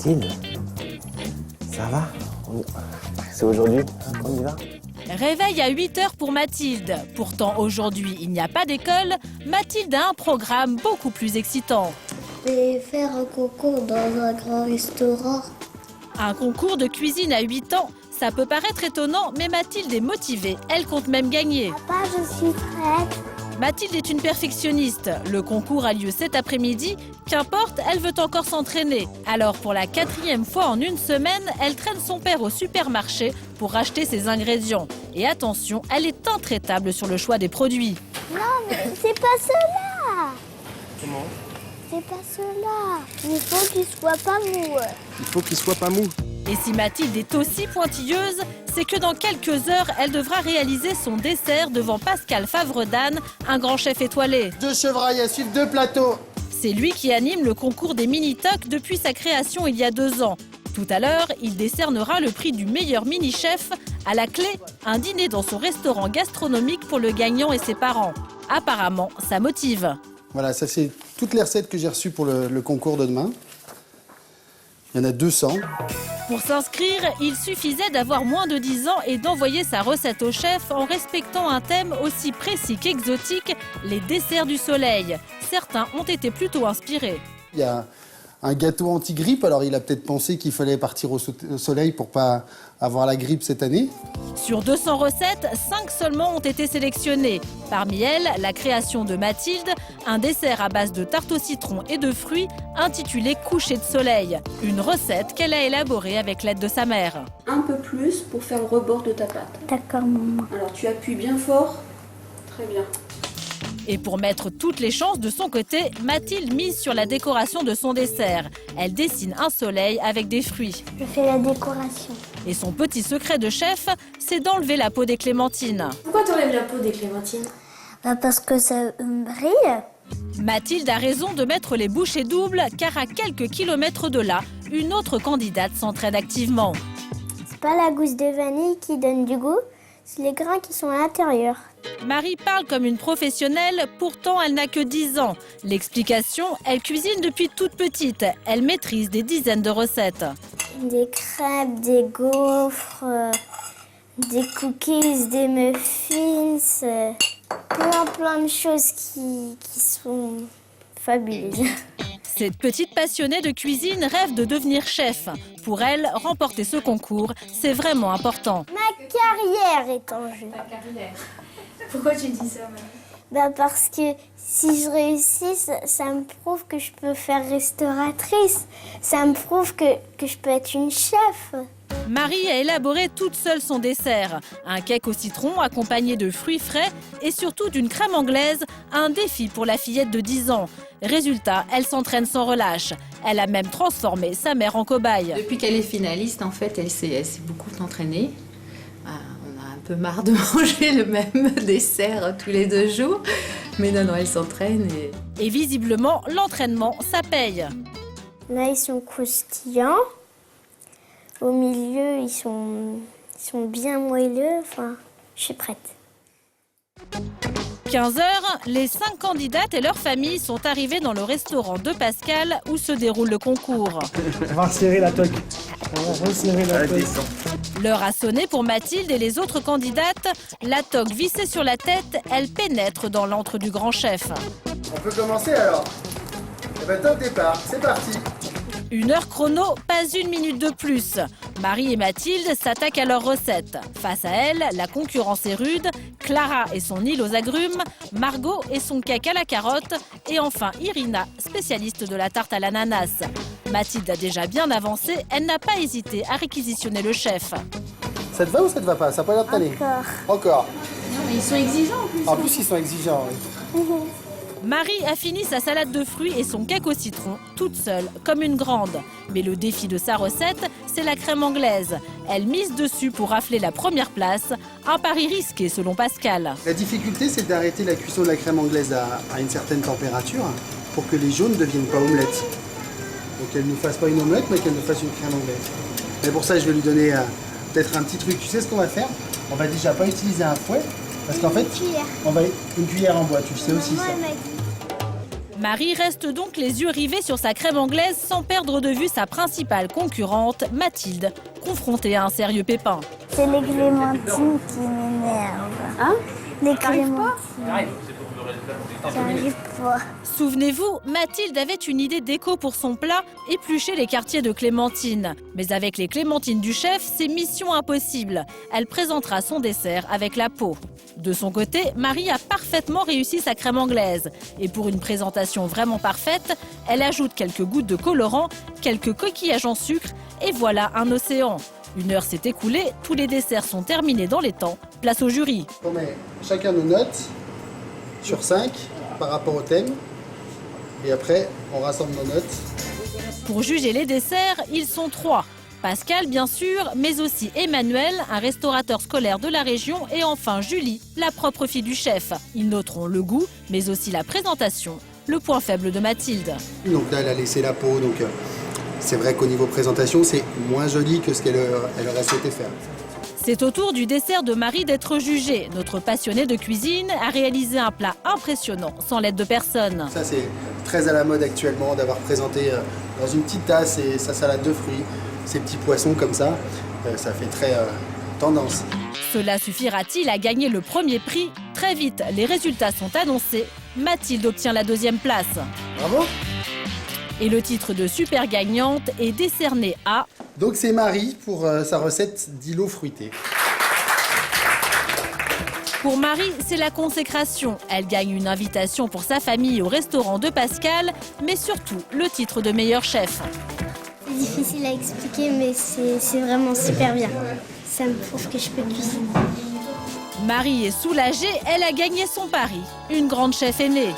Mathilde, ça va? C'est aujourd'hui qu'on y va? Réveil à 8 h pour Mathilde. Pourtant, aujourd'hui, il n'y a pas d'école. Mathilde a un programme beaucoup plus excitant. Je vais faire un concours dans un grand restaurant. Un concours de cuisine à 8 ans, ça peut paraître étonnant, mais Mathilde est motivée. Elle compte même gagner. Papa, je suis prête. Mathilde est une perfectionniste. Le concours a lieu cet après-midi. Qu'importe, elle veut encore s'entraîner. Alors, pour la 4e fois en une semaine, elle traîne son père au supermarché pour racheter ses ingrédients. Et attention, elle est intraitable sur le choix des produits. Non, mais c'est pas cela. Comment? C'est pas cela. Il faut qu'il soit pas mou. Il faut qu'il soit pas mou. Et si Mathilde est aussi pointilleuse, c'est que dans quelques heures, elle devra réaliser son dessert devant Pascal Favre-Dan, un grand chef étoilé. 2 chevreuils à suivre, 2 plateaux. C'est lui qui anime le concours des mini-tocs depuis sa création il y a 2 ans. Tout à l'heure, il décernera le prix du meilleur mini-chef. À la clé, un dîner dans son restaurant gastronomique pour le gagnant et ses parents. Apparemment, ça motive. Voilà, ça c'est toutes les recettes que j'ai reçues pour le concours de demain. Il y en a 200. Pour s'inscrire, il suffisait d'avoir moins de 10 ans et d'envoyer sa recette au chef en respectant un thème aussi précis qu'exotique, les desserts du soleil. Certains ont été plutôt inspirés. Il y a un gâteau anti-grippe, alors il a peut-être pensé qu'il fallait partir au soleil pour pas avoir la grippe cette année. Sur 200 recettes, 5 seulement ont été sélectionnées. Parmi elles, la création de Mathilde, un dessert à base de tarte au citron et de fruits intitulé Coucher de soleil. Une recette qu'elle a élaborée avec l'aide de sa mère. Un peu plus pour faire le rebord de ta pâte. D'accord, maman. Alors tu appuies bien fort. Très bien. Et pour mettre toutes les chances de son côté, Mathilde mise sur la décoration de son dessert. Elle dessine un soleil avec des fruits. Je fais la décoration. Et son petit secret de chef, c'est d'enlever la peau des clémentines. Pourquoi tu enlèves la peau des clémentines? Parce que ça brille. Mathilde a raison de mettre les bouchées doubles, car à quelques kilomètres de là, une autre candidate s'entraide activement. C'est pas la gousse de vanille qui donne du goût, c'est les grains qui sont à l'intérieur. Marie parle comme une professionnelle, pourtant elle n'a que 10 ans. L'explication, elle cuisine depuis toute petite. Elle maîtrise des dizaines de recettes. Des crêpes, des gaufres, des cookies, des muffins, plein de choses qui sont fabuleuses. Cette petite passionnée de cuisine rêve de devenir chef. Pour elle, remporter ce concours, c'est vraiment important. Ma carrière est en jeu. Ta carrière. Pourquoi tu dis ça, Marie? Parce que si je réussis, ça me prouve que je peux faire restauratrice. Ça me prouve que je peux être une chef. Marie a élaboré toute seule son dessert. Un cake au citron accompagné de fruits frais et surtout d'une crème anglaise, un défi pour la fillette de 10 ans. Résultat, elle s'entraîne sans relâche. Elle a même transformé sa mère en cobaye. Depuis qu'elle est finaliste, en fait, elle s'est beaucoup entraînée. On a un peu marre de manger le même dessert tous les 2 jours. Mais non, elle s'entraîne. Et visiblement, l'entraînement, ça paye. Là, ils sont croustillants. Au milieu, ils sont bien moelleux. Enfin, je suis prête. 15 h, les 5 candidates et leurs familles sont arrivées dans le restaurant de Pascal où se déroule le concours. On va resserrer la toque. On va resserrer la toque. L'heure a sonné pour Mathilde et les autres candidates. La toque vissée sur la tête, elle pénètre dans l'antre du grand chef. On peut commencer alors? Eh ben top départ, c'est parti. 1 heure chrono, pas 1 minute de plus. Marie et Mathilde s'attaquent à leurs recettes. Face à elles, la concurrence est rude. Clara et son île aux agrumes, Margot et son cake à la carotte, et enfin Irina, spécialiste de la tarte à l'ananas. Mathilde a déjà bien avancé, elle n'a pas hésité à réquisitionner le chef. Ça te va ou ça te va pas? Ça n'a pas l'air de t'aller? Encore. Non, mais ils sont exigeants en plus. En plus, ils sont exigeants, oui. Marie a fini sa salade de fruits et son cake au citron, toute seule, comme une grande. Mais le défi de sa recette, c'est la crème anglaise. Elle mise dessus pour rafler la première place. Un pari risqué selon Pascal. La difficulté, c'est d'arrêter la cuisson de la crème anglaise à une certaine température pour que les jaunes ne deviennent pas omelettes. Donc qu'elle ne nous fasse pas une omelette, mais qu'elle nous fasse une crème anglaise. Mais pour ça, je vais lui donner peut-être un petit truc. Tu sais ce qu'on va faire? On va déjà pas utiliser un fouet, parce qu'en fait, on va une cuillère en bois, tu sais aussi ça. Marie reste donc les yeux rivés sur sa crème anglaise sans perdre de vue sa principale concurrente, Mathilde, confrontée à un sérieux pépin. C'est les clémentines qui m'énervent. Hein? Les clémentines. J'arrive pas. Souvenez-vous, Mathilde avait une idée déco pour son plat, éplucher les quartiers de clémentine. Mais avec les clémentines du chef, c'est mission impossible. Elle présentera son dessert avec la peau. De son côté, Marie a parfaitement réussi sa crème anglaise. Et pour une présentation vraiment parfaite, elle ajoute quelques gouttes de colorant, quelques coquillages en sucre et voilà un océan. 1 heure s'est écoulée, tous les desserts sont terminés dans les temps. Place au jury. On met chacun nos notes sur 5 par rapport au thème. Et après, on rassemble nos notes. Pour juger les desserts, ils sont 3. Pascal, bien sûr, mais aussi Emmanuel, un restaurateur scolaire de la région, et enfin Julie, la propre fille du chef. Ils noteront le goût, mais aussi la présentation, le point faible de Mathilde. Donc là, elle a laissé la peau, donc c'est vrai qu'au niveau présentation, c'est moins joli que ce qu'elle aurait souhaité faire. C'est au tour du dessert de Marie d'être jugée. Notre passionnée de cuisine a réalisé un plat impressionnant, sans l'aide de personne. Ça, c'est très à la mode actuellement, d'avoir présenté dans une petite tasse sa salade de fruits, ces petits poissons comme ça. Ça fait très tendance. Cela suffira-t-il à gagner le premier prix? Très vite, les résultats sont annoncés. Mathilde obtient la 2e place. Bravo! Et le titre de super gagnante est décerné à... Donc c'est Marie pour sa recette d'îlot fruité. Pour Marie, c'est la consécration. Elle gagne une invitation pour sa famille au restaurant de Pascal, mais surtout le titre de meilleur chef. C'est difficile à expliquer, mais c'est vraiment super bien. Ça me prouve que je peux cuisiner. Marie est soulagée, elle a gagné son pari. Une grande chef est née.